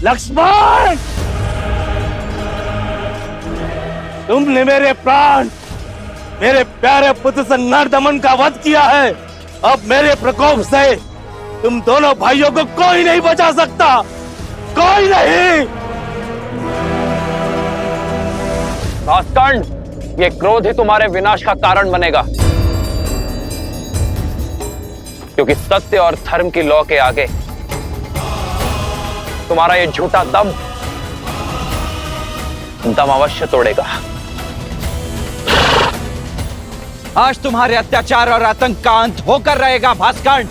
लक्ष्मण, तुमने मेरे प्राण, मेरे प्यारे पुत्र से नरदमन का वध किया है। अब मेरे प्रकोप से तुम दोनों भाइयों को कोई नहीं बचा सकता, कोई नहीं। भास्कंड, ये क्रोध ही तुम्हारे विनाश का कारण बनेगा, क्योंकि सत्य और धर्म की लौ के आगे तुम्हारा ये झूठा दम अवश्य तोड़ेगा। आज तुम्हारे अत्याचार और आतंक का अंत होकर रहेगा भास्कंड।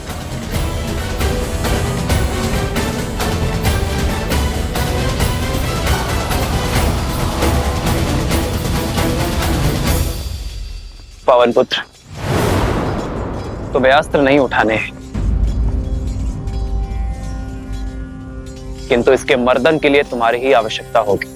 पवन पुत्र, तुम्हें अस्त्र नहीं उठाने हैं, किंतु इसके मर्दन के लिए तुम्हारी ही आवश्यकता होगी।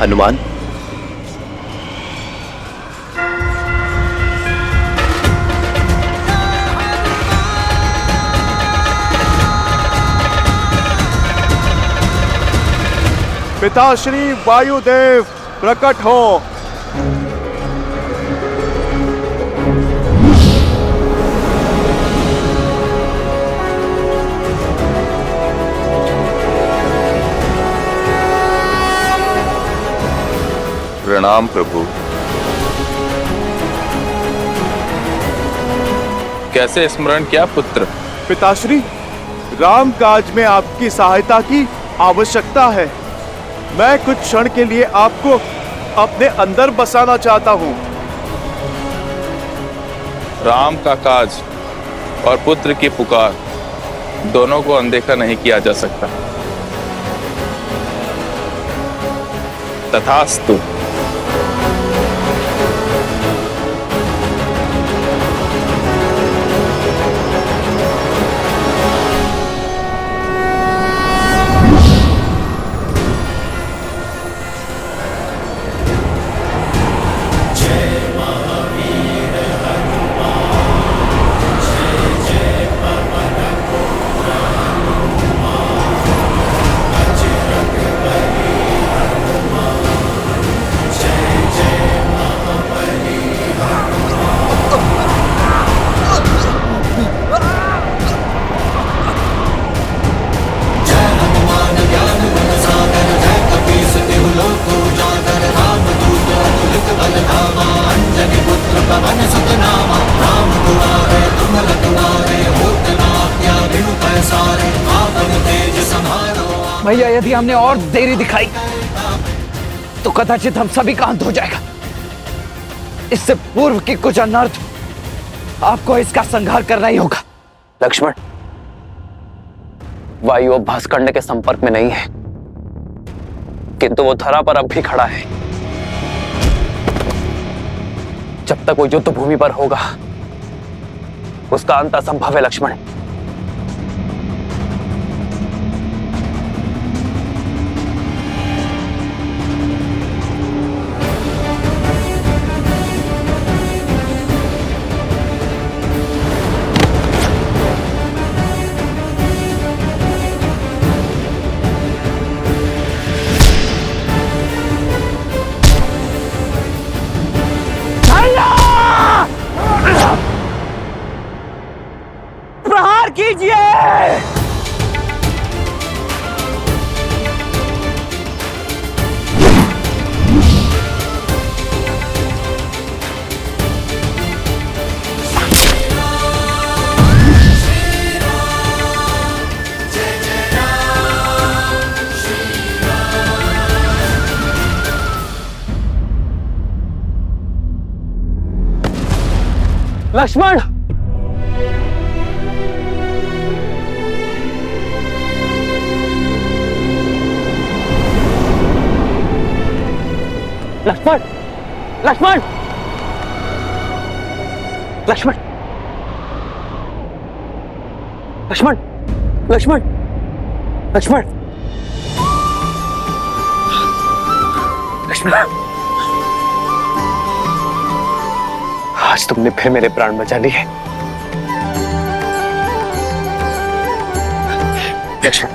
हनुमान, पिताश्री वायुदेव प्रकट हो। प्रणाम प्रभु। कैसे स्मरण किया पुत्र? पिताश्री, राम काज में आपकी सहायता की आवश्यकता है। मैं कुछ क्षण के लिए आपको अपने अंदर बसाना चाहता हूँ। राम का काज और पुत्र की पुकार दोनों को अनदेखा नहीं किया जा सकता। तथास्तु। भैया, यदि हमने और देरी दिखाई तो कदाचित हम सभी का अंत हो जाएगा। इससे पूर्व की कुछ अनर्थ आपको इसका संहार करना ही होगा। लक्ष्मण, वायु अब भास्कंड के संपर्क में नहीं है, किंतु वो धरा पर अब भी खड़ा है। जब तक वो युद्ध भूमि पर होगा, उसका अंत असंभव है लक्ष्मण। लक्ष्मण! लक्ष्मण! लक्ष्मण! लक्ष्मण! लक्ष्मण! लक्ष्मण! लक्ष्मण! लक्ष्मण! आज तुमने फिर मेरे प्राण बचा लिए। लक्ष्मण!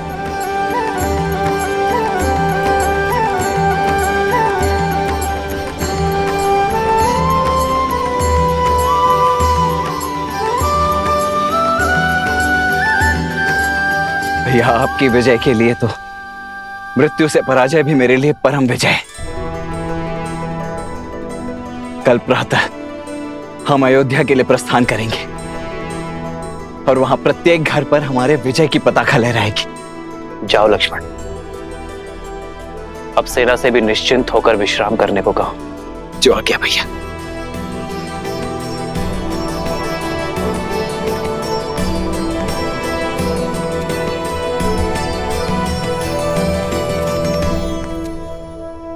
भैया, आपकी विजय के लिए तो मृत्यु से पराजय भी मेरे लिए परम विजय है। कल प्रातः हम अयोध्या के लिए प्रस्थान करेंगे और वहां प्रत्येक घर पर हमारे विजय की पताका लहराएगी। जाओ लक्ष्मण, अब सेना से भी निश्चिंत होकर विश्राम करने को कहो। जो आ गया भैया।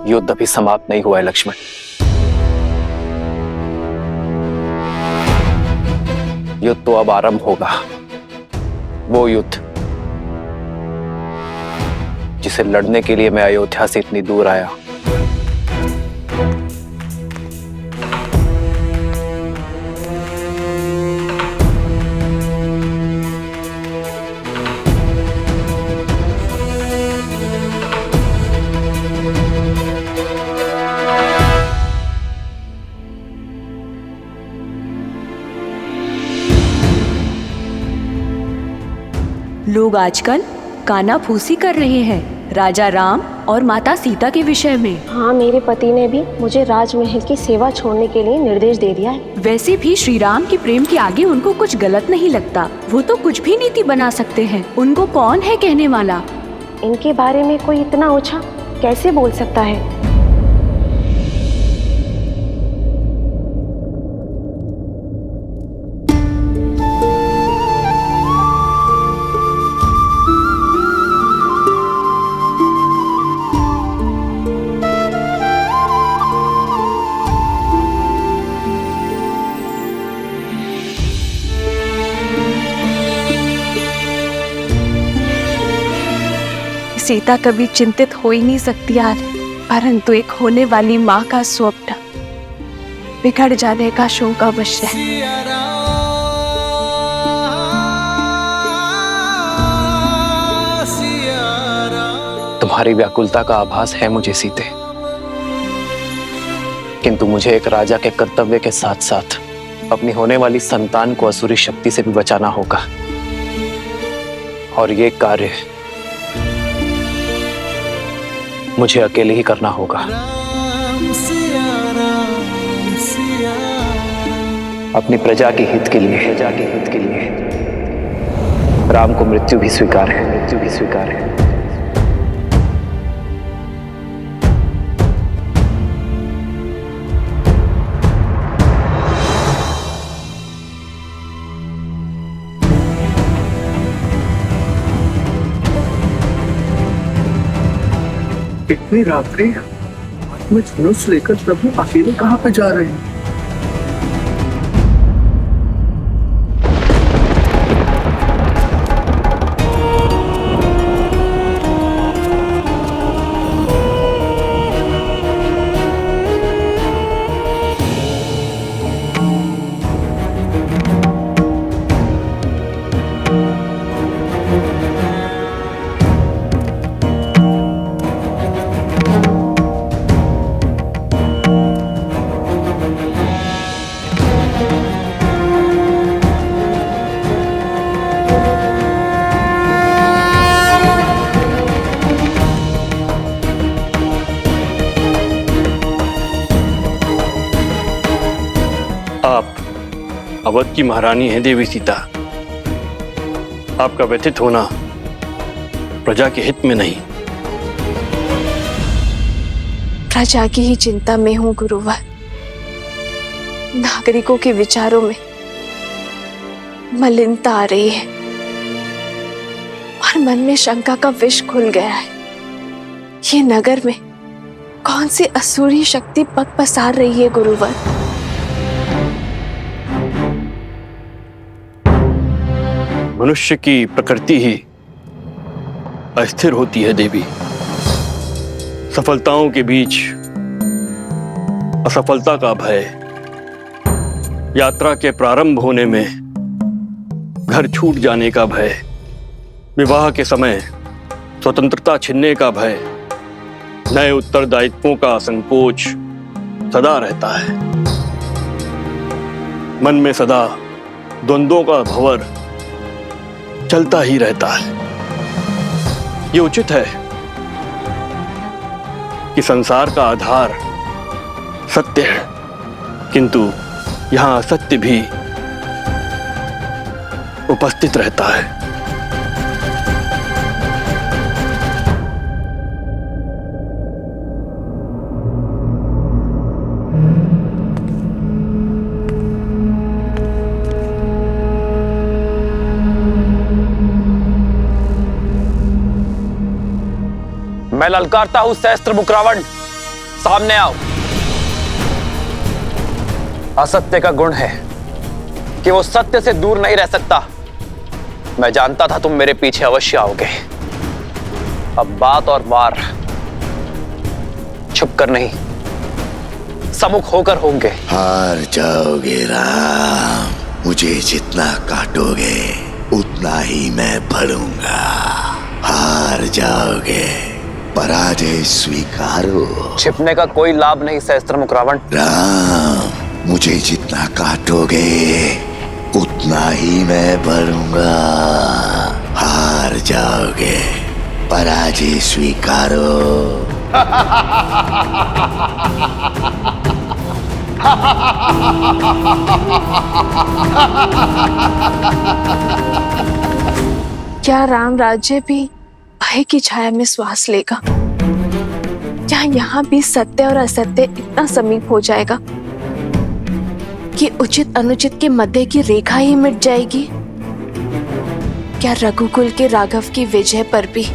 युद्ध अभी समाप्त नहीं हुआ है लक्ष्मण। युद्ध तो अब आरंभ होगा, वो युद्ध जिसे लड़ने के लिए मैं अयोध्या से इतनी दूर आया। लोग आजकल कानाफूसी कर रहे हैं राजा राम और माता सीता के विषय में। हाँ, मेरे पति ने भी मुझे राजमहल की सेवा छोड़ने के लिए निर्देश दे दिया है। वैसे भी श्री राम के प्रेम के आगे उनको कुछ गलत नहीं लगता। वो तो कुछ भी नीति बना सकते हैं। उनको कौन है कहने वाला? इनके बारे में कोई इतना ओछा कैसे बोल सकता है? सीता कभी चिंतित हो ही नहीं सकती यार, परंतु एक होने वाली माँ का स्वप्न बिगड़ जाने का शोक अवश्य है। तुम्हारी व्याकुलता का आभास है मुझे सीते, किंतु मुझे एक राजा के कर्तव्य के साथ साथ अपनी होने वाली संतान को असुरी शक्ति से भी बचाना होगा, और ये कार्य मुझे अकेले ही करना होगा। अपनी प्रजा के हित के लिए राम को मृत्यु भी स्वीकार है। इतनी रात्रि में धनुष लेकर प्रभु अकेले कहाँ पे जा रहे हैं? आप अवध की महारानी हैं देवी सीता। आपका व्यथित होना प्रजा के हित में नहीं। प्रजा की ही चिंता में हूँ गुरुवर। नागरिकों के विचारों में मलिनता आ रही है और मन में शंका का विष घुल गया है। ये नगर में कौन सी असुरी शक्ति पग पसार रही है गुरुवर? मनुष्य की प्रकृति ही अस्थिर होती है देवी। सफलताओं के बीच असफलता का भय, यात्रा के प्रारंभ होने में घर छूट जाने का भय, विवाह के समय स्वतंत्रता छिनने का भय, नए उत्तरदायित्वों का संकोच सदा रहता है। मन में सदा द्वंद्वों का भंवर चलता ही रहता है। ये उचित है कि संसार का आधार सत्य है, किंतु यहां असत्य भी उपस्थित रहता है। मैं ललकारता हूं सहस्त्र मुख रावण, सामने आओ। असत्य का गुण है कि वो सत्य से दूर नहीं रह सकता। मैं जानता था तुम मेरे पीछे अवश्य आओगे। अब बात और वार छुप कर नहीं, सम्मुख होकर होंगे। हार जाओगे राम, मुझे जितना काटोगे उतना ही मैं बढ़ूंगा। हार जाओगे, पराजय स्वीकारो। छिपने का कोई लाभ नहीं सहस्त्र मुख रावण। राम, मुझे जितना काटोगे उतना ही मैं बढ़ूंगा। हार जाओगे, पराजय स्वीकारो। क्या राम राज्य भी भय की छाया में श्वास लेगा? क्या यहाँ भी सत्य और असत्य इतना समीप हो जाएगा कि उचित अनुचित के मध्य की रेखा ही मिट जाएगी? क्या रघुकुल के राघव की विजय पर भी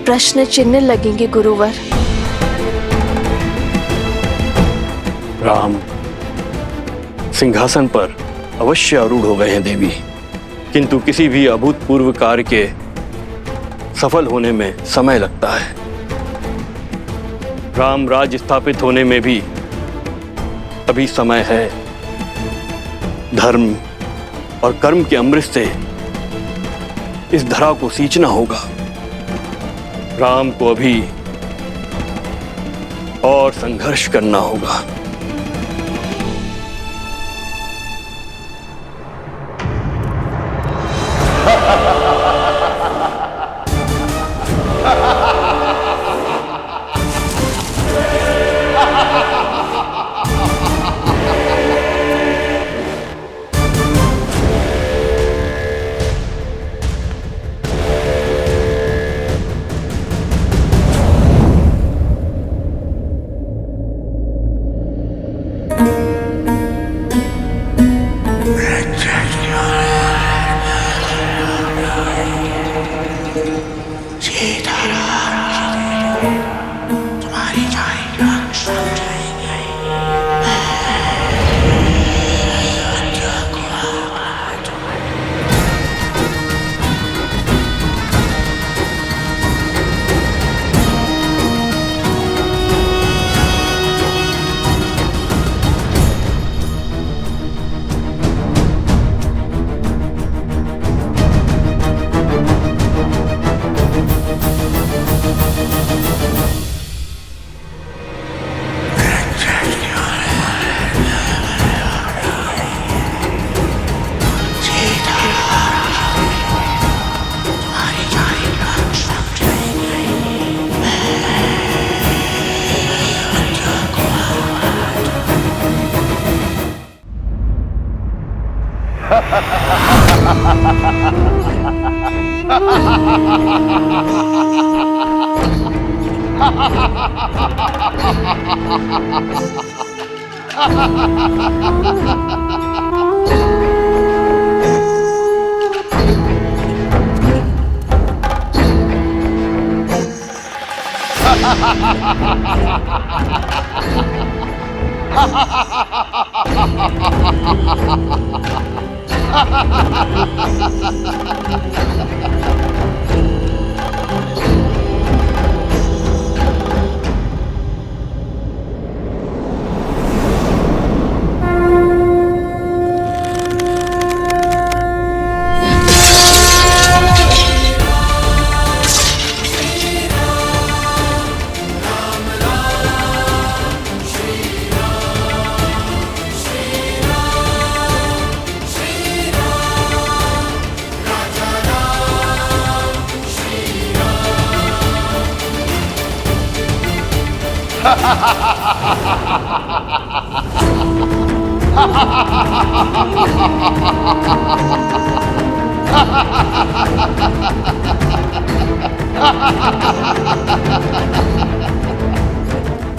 प्रश्न चिन्ह लगेंगे गुरुवर? राम सिंहासन पर अवश्य आरूढ़ हो गए हैं देवी, किंतु किसी भी अभूतपूर्व कार्य के सफल होने में समय लगता है। राम राज्य स्थापित होने में भी अभी समय है। धर्म और कर्म के अमृत से इस धरा को सींचना होगा। राम को अभी और संघर्ष करना होगा।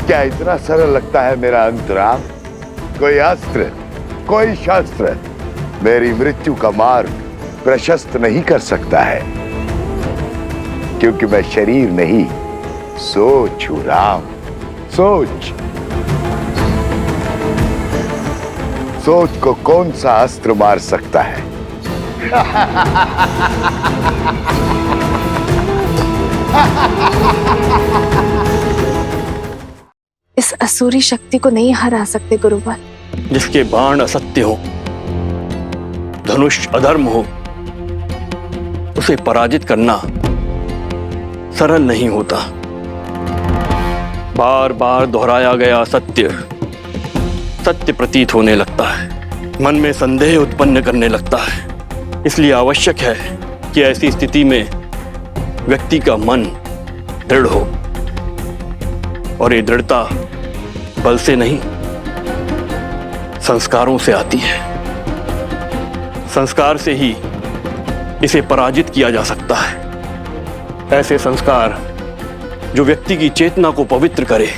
क्या इतना सरल लगता है मेरा अंतराम? कोई अस्त्र, कोई शस्त्र मेरी मृत्यु का मार्ग प्रशस्त नहीं कर सकता है, क्योंकि मैं शरीर नहीं, सोच हूं राम, सोच। सोच को कौन सा अस्त्र मार सकता है? इस असुरी शक्ति को नहीं हरा सकते गुरुवर। जिसके बाण असत्य हो, धनुष अधर्म हो, उसे पराजित करना सरल नहीं होता। बार बार दोहराया गया सत्य सत्य प्रतीत होने लगता है, मन में संदेह उत्पन्न करने लगता है। इसलिए आवश्यक है कि ऐसी स्थिति में व्यक्ति का मन दृढ़ हो, और ये दृढ़ता बल से नहीं, संस्कारों से आती है। संस्कार से ही इसे पराजित किया जा सकता है। ऐसे संस्कार जो व्यक्ति की चेतना को पवित्र करे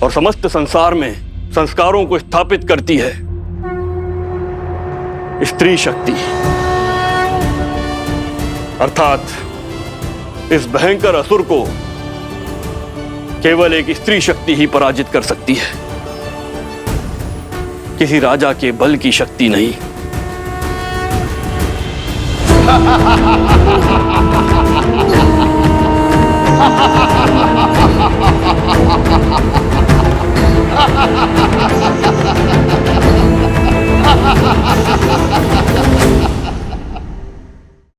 और समस्त संसार में संस्कारों को स्थापित करती है। स्त्री शक्ति, अर्थात इस भयंकर असुर को केवल एक स्त्री शक्ति ही पराजित कर सकती है, किसी राजा के बल की शक्ति नहीं।